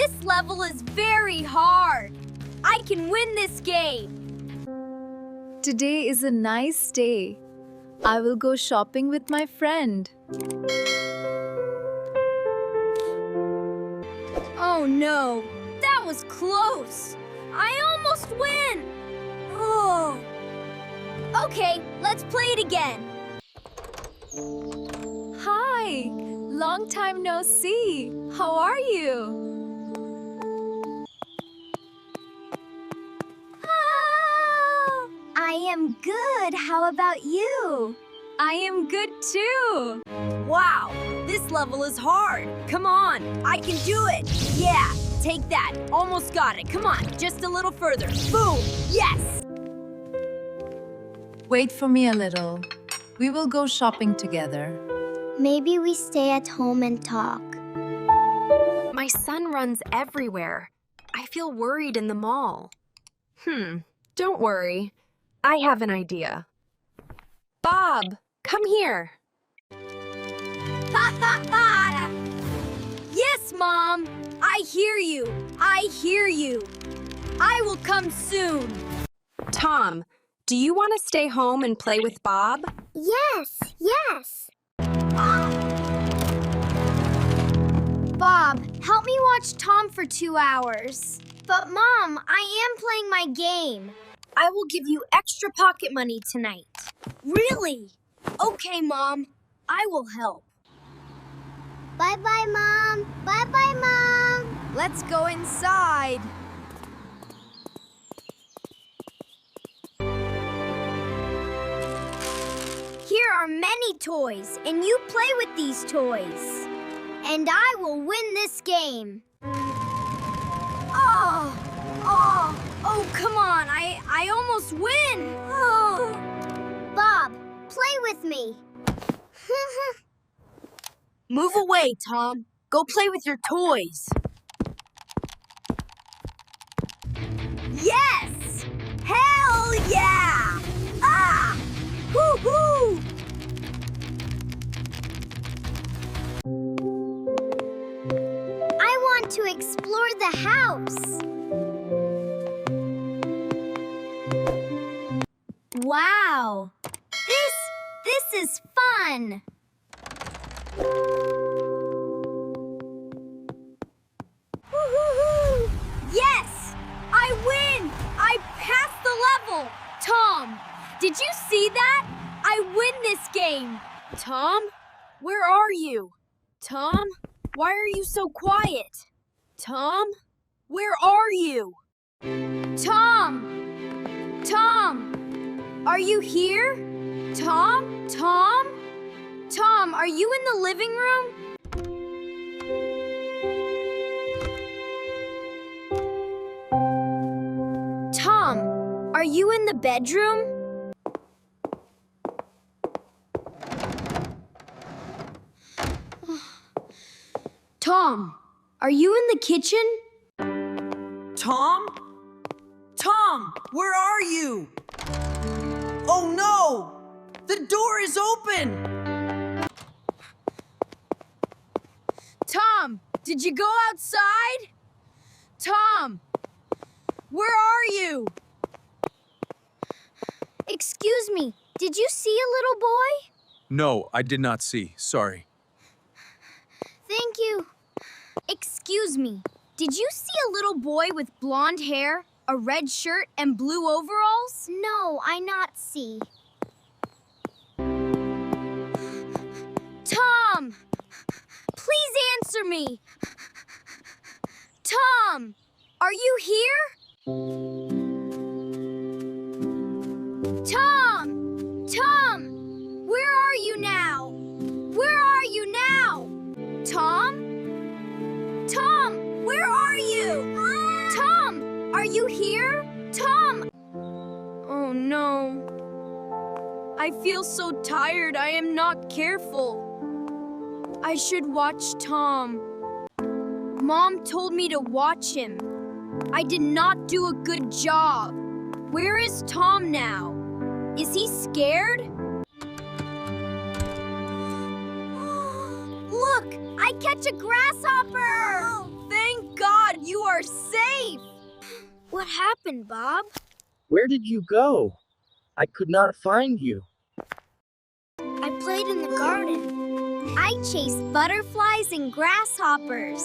This level is very hard. I can win this game. Today is a nice day. I will go shopping with my friend. Oh no, that was close. I almost win. Oh. Okay, let's play it again. Hi, long time no see. How are you? I am good. How about you? I am good too. Wow, this level is hard. Come on, I can do it. Yeah, take that. Almost got it. Come on, just a little further. Boom, yes. Wait for me a little. We will go shopping together. Maybe we stay at home and talk. My son runs everywhere. I feel worried in the mall. Don't worry. I have an idea. Bob, come here. Yes, Mom. I hear you. I hear you. I will come soon. Tom, do you want to stay home and play with Bob? Yes, yes. Bob, help me watch Tom for 2 hours. But Mom, I am playing my game. I will give you extra pocket money tonight. Really? Okay, Mom. I will help. Bye-bye, Mom. Bye-bye, Mom. Let's go inside. Here are many toys, and you play with these toys. And I will win this game. Oh, come on. I almost win. Oh. Bob, play with me. Move away, Tom. Go play with your toys. Yes! Hell yeah! Ah! Hoo-hoo! I want to explore the house. Wow! This is fun! Woo-hoo-hoo! Yes! I win! I passed the level! Tom, did you see that? I win this game! Tom? Where are you? Tom? Why are you so quiet? Tom? Where are you? Tom! Tom! Are you here? Tom? Tom? Tom, are you in the living room? Tom, are you in the bedroom? Tom, are you in the kitchen? Tom? Tom, where are you? Oh no! The door is open! Tom, did you go outside? Tom, where are you? Excuse me, did you see a little boy? No, I did not see. Sorry. Thank you. Excuse me, did you see a little boy with blonde hair, a red shirt, and blue overalls? No, I not see. Tom! Please answer me! Tom! Are you here? Tom! Tom! Where are you now? Where are you now? Tom? Tom! Where are you? Tom! Are you here? Tom! Oh no. I feel so tired I am not careful. I should watch Tom. Mom told me to watch him. I did not do a good job. Where is Tom now? Is he scared? Look, I catch a grasshopper! Oh, thank God! God, you are safe! What happened, Bob? Where did you go? I could not find you. I played in the garden. I chased butterflies and grasshoppers.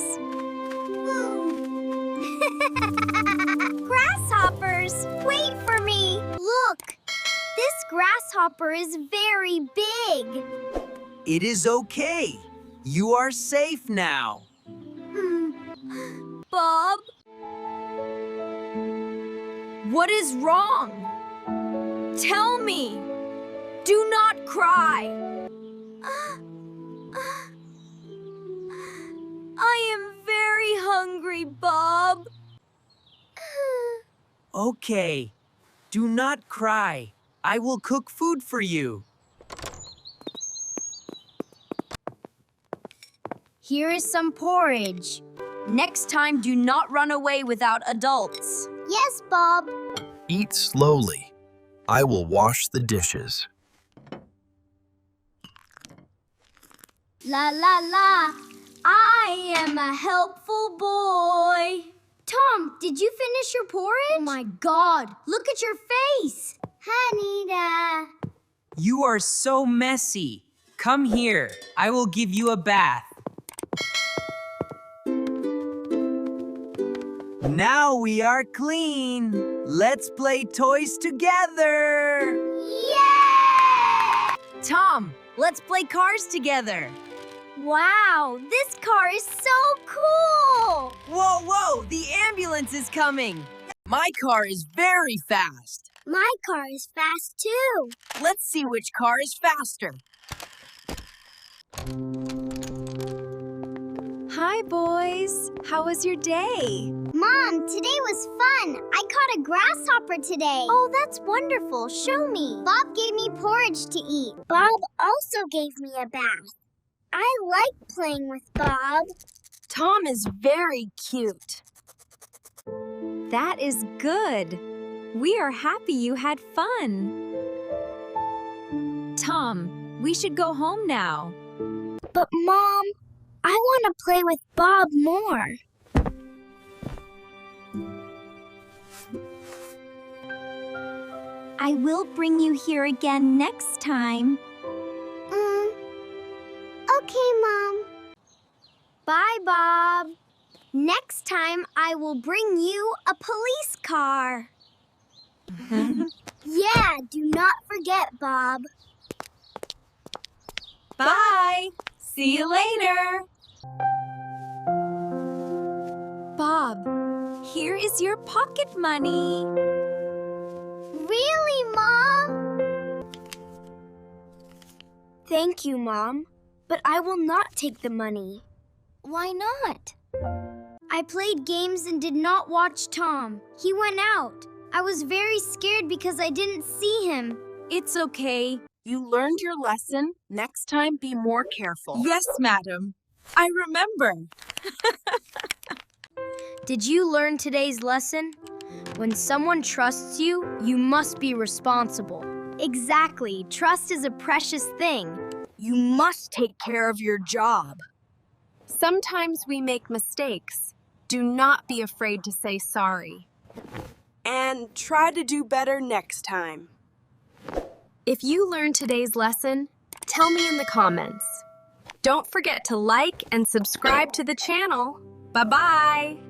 Grasshoppers, wait for me. Look, this grasshopper is very big. It is okay. You are safe now. Bob? What is wrong? Tell me. Do not cry. I am very hungry, Bob. Okay. Do not cry. I will cook food for you. Here is some porridge. Next time, do not run away without adults. Yes, Bob. Eat slowly. I will wash the dishes. La la la, I am a helpful boy. Tom, did you finish your porridge? Oh my God, look at your face. Hanita. You are so messy. Come here. I will give you a bath. Now we are clean. Let's play toys together. Yay! Tom, let's play cars together. Wow, this car is so cool. Whoa, whoa, the ambulance is coming. My car is very fast. My car is fast too. Let's see which car is faster. Hi, boys. How was your day? Mom, today was fun. I caught a grasshopper today. Oh, that's wonderful. Show me. Bob gave me porridge to eat. Bob also gave me a bath. I like playing with Bob. Tom is very cute. That is good. We are happy you had fun. Tom, we should go home now. But Mom, I want to play with Bob more. I will bring you here again next time. Okay, Mom. Bye, Bob. Next time, I will bring you a police car. Yeah, do not forget, Bob. Bye. See you later. Bob, here is your pocket money. Really, Mom? Thank you, Mom. But I will not take the money. Why not? I played games and did not watch Tom. He went out. I was very scared because I didn't see him. It's okay. You learned your lesson. Next time, be more careful. Yes, madam. I remember. Did you learn today's lesson? When someone trusts you, you must be responsible. Exactly. Trust is a precious thing. You must take care of your job. Sometimes we make mistakes. Do not be afraid to say sorry. And try to do better next time. If you learned today's lesson, tell me in the comments. Don't forget to like and subscribe to the channel. Bye-bye.